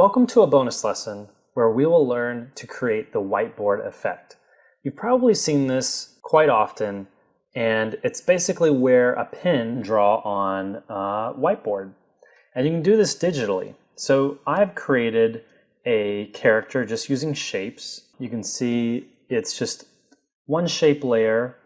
Welcome to a bonus lesson where we will learn to create the whiteboard effect. You've probably seen this quite often, and it's basically where a pen draw on a whiteboard. And you can do this digitally. So I've created a character just using shapes. You can see it's just one shape layer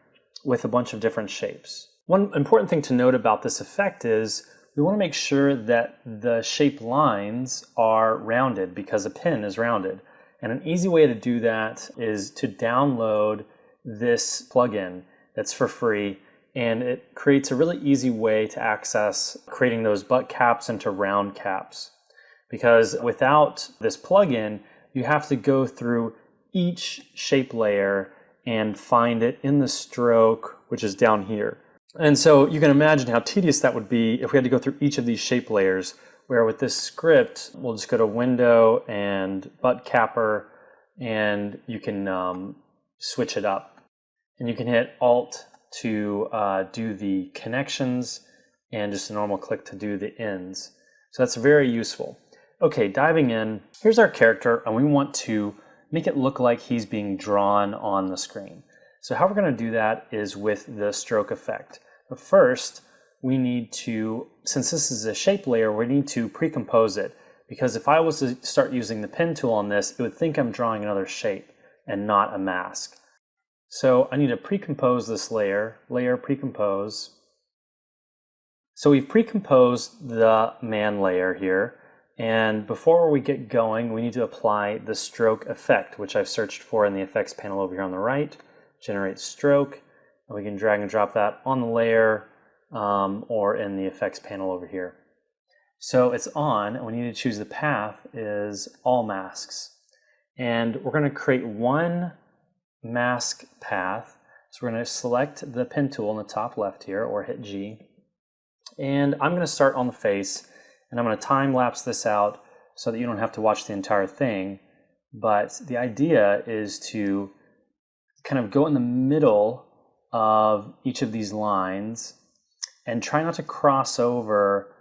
with a bunch of different shapes. One important thing to note about this effect is we want to make sure that the shape lines are rounded because a pen is rounded. And an easy way to do that is to download this plugin that's for free, and it creates a really easy way to access creating those butt caps into round caps. Because without this plugin, you have to go through each shape layer and find it in the stroke, which is down here. And so you can imagine how tedious that would be if we had to go through each of these shape layers, where with this script, we'll just go to Window and Butt Capper, and you can switch it up. And you can hit Alt to do the connections and just a normal click to do the ends. So that's very useful. Okay, diving in, here's our character, and we want to make it look like he's being drawn on the screen. So how we're going to do that is with the stroke effect. But first, we need to, since this is a shape layer, we need to pre-compose it. Because if I was to start using the pen tool on this, it would think I'm drawing another shape and not a mask. So I need to pre-compose this layer, layer pre-compose. So we've pre-composed the man layer here. And before we get going, we need to apply the stroke effect, which I've searched for in the effects panel over here on the right. Generate stroke, and we can drag and drop that on the layer or in the effects panel over here. So it's on, and we need to choose the path is all masks. And we're going to create one mask path. So we're going to select the pen tool in the top left here, or hit G. And I'm going to start on the face. And I'm going to time lapse this out so that you don't have to watch the entire thing. But the idea is to kind of go in the middle of each of these lines and try not to cross over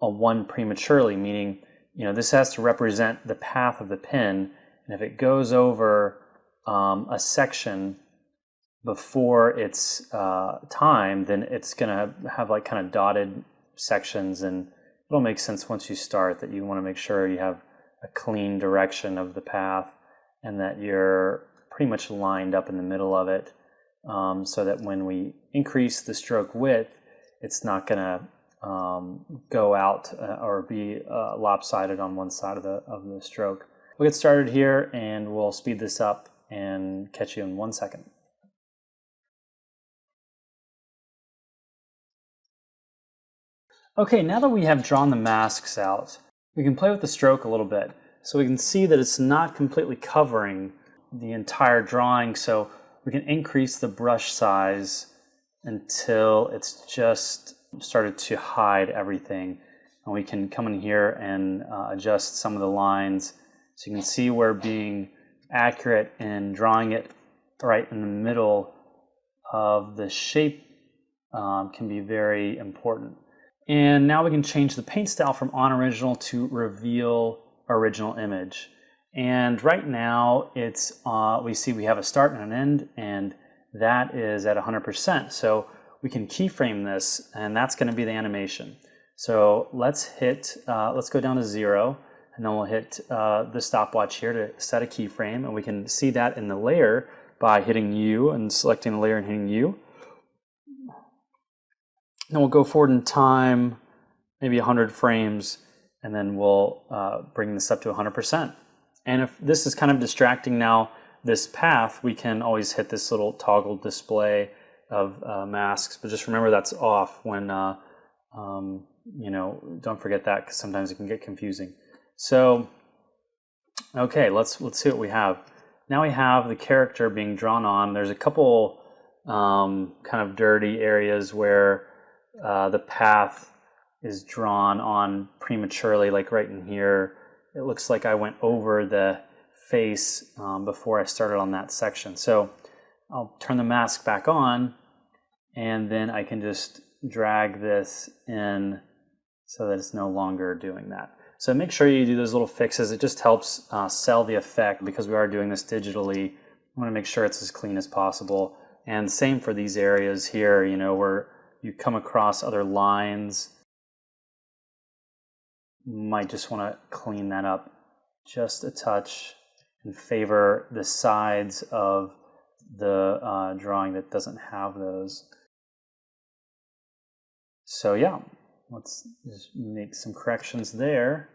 a one prematurely, meaning, you know, this has to represent the path of the pen. And if it goes over a section before its time, then it's going to have like kind of dotted sections, and it'll make sense once you start that you want to make sure you have a clean direction of the path and that you're pretty much lined up in the middle of it, so that when we increase the stroke width, it's not going to go out or be lopsided on one side of the stroke. We'll get started here and we'll speed this up and catch you in 1 second. Okay, now that we have drawn the masks out, we can play with the stroke a little bit. So we can see that it's not completely covering the entire drawing, so we can increase the brush size until it's just started to hide everything. And we can come in here and adjust some of the lines. So you can see we're being accurate in drawing it right in the middle of the shape can be very important. And now we can change the paint style from on original to reveal original image. And right now it's we see we have a start and an end, and that is at 100%. So we can keyframe this, and that's going to be the animation. So let's go down to 0, and then we'll hit the stopwatch here to set a keyframe, and we can see that in the layer by hitting U and selecting the layer and hitting U. Then we'll go forward in time, maybe 100 frames, and then we'll bring this up to 100%. And if this is kind of distracting now, this path, we can always hit this little toggle display of masks, but just remember that's off when, you know, don't forget that, because sometimes it can get confusing. So, okay, let's see what we have. Now we have the character being drawn on. There's a couple kind of dirty areas where the path is drawn on prematurely, like right in here. It looks like I went over the face before I started on that section. So I'll turn the mask back on, and then I can just drag this in so that it's no longer doing that. So make sure you do those little fixes. It just helps sell the effect because we are doing this digitally. I want to make sure it's as clean as possible. And same for these areas here, you know, where you come across other lines. You might just want to clean that up just a touch and favor the sides of the drawing that doesn't have those. So yeah, let's just make some corrections there.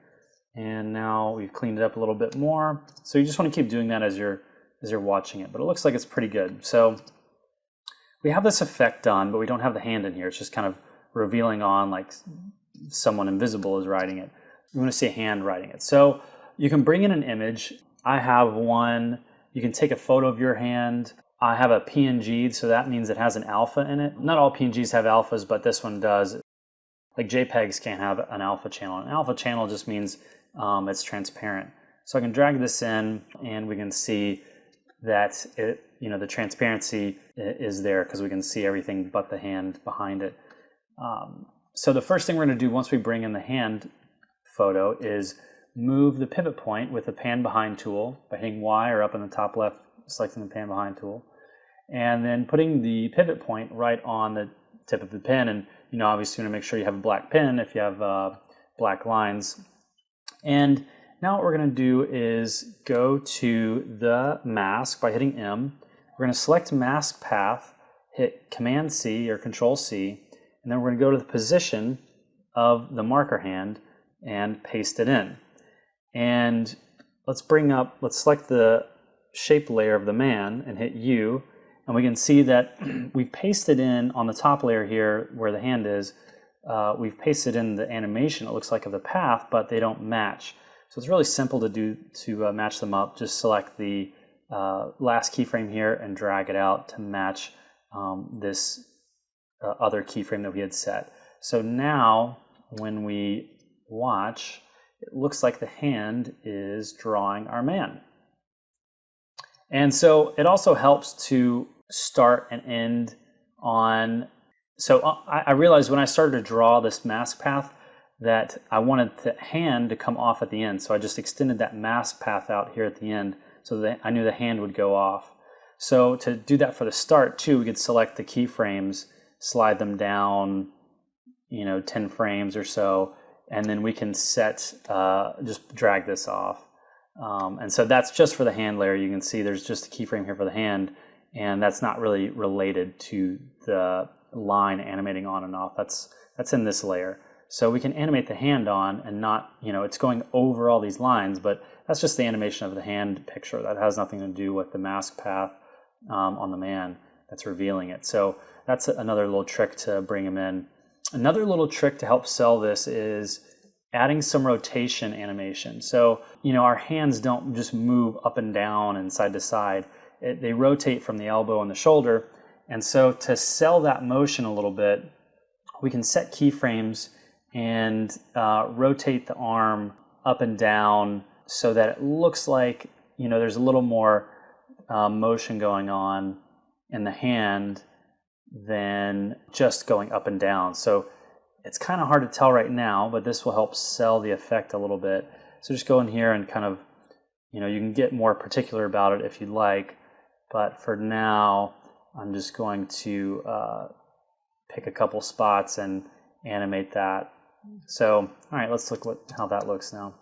And now we've cleaned it up a little bit more. So you just want to keep doing that as you're watching it, but it looks like it's pretty good. So we have this effect done, but we don't have the hand in here. It's just kind of revealing on like someone invisible is writing it. We want to see a hand writing it. So you can bring in an image. I have one. You can take a photo of your hand. I have a PNG, so that means it has an alpha in it. Not all PNGs have alphas, but this one does. Like JPEGs can't have an alpha channel. An alpha channel just means it's transparent. So I can drag this in, and we can see that it, you know, the transparency is there because we can see everything but the hand behind it. So the first thing we're going to do once we bring in the hand photo is move the pivot point with the pan behind tool by hitting Y or up in the top left, selecting the pan behind tool, and then putting the pivot point right on the tip of the pen. And you know, obviously, you want to make sure you have a black pen if you have black lines. And now what we're going to do is go to the mask by hitting M. We're going to select mask path, hit Command C or Control C, and then we're going to go to the position of the marker hand and paste it in. And let's select the shape layer of the man and hit U, and we can see that we've pasted in on the top layer here where the hand is, we've pasted in the animation, it looks like, of the path, but they don't match. So it's really simple to do to match them up. Just select the last keyframe here and drag it out to match this other keyframe that we had set. So now when we watch, it looks like the hand is drawing our man. And so it also helps to start and end on, so I realized when I started to draw this mask path that I wanted the hand to come off at the end. So I just extended that mask path out here at the end so that I knew the hand would go off. So to do that for the start too, we could select the keyframes, slide them down, you know, 10 frames or so, and then we can set, just drag this off. And so that's just for the hand layer. You can see there's just a keyframe here for the hand, and that's not really related to the line animating on and off. That's in this layer. So we can animate the hand on and not, you know, it's going over all these lines, but that's just the animation of the hand picture. That has nothing to do with the mask path on the man that's revealing it. So that's another little trick to bring him in. Another little trick to help sell this is adding some rotation animation. So, you know, our hands don't just move up and down and side to side. They rotate from the elbow and the shoulder. And so to sell that motion a little bit, we can set keyframes and rotate the arm up and down so that it looks like, you know, there's a little more motion going on in the hand than just going up and down. So it's kind of hard to tell right now, but this will help sell the effect a little bit. So just go in here and kind of, you know, you can get more particular about it if you'd like, but for now, I'm just going to pick a couple spots and animate that. So, all right, let's look how that looks now.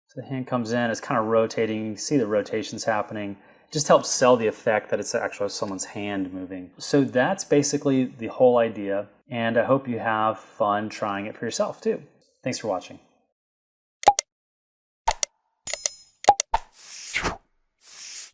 So the hand comes in, it's kind of rotating. You can see the rotations happening. It just helps sell the effect that it's actually someone's hand moving. So that's basically the whole idea, and I hope you have fun trying it for yourself too. Thanks for watching.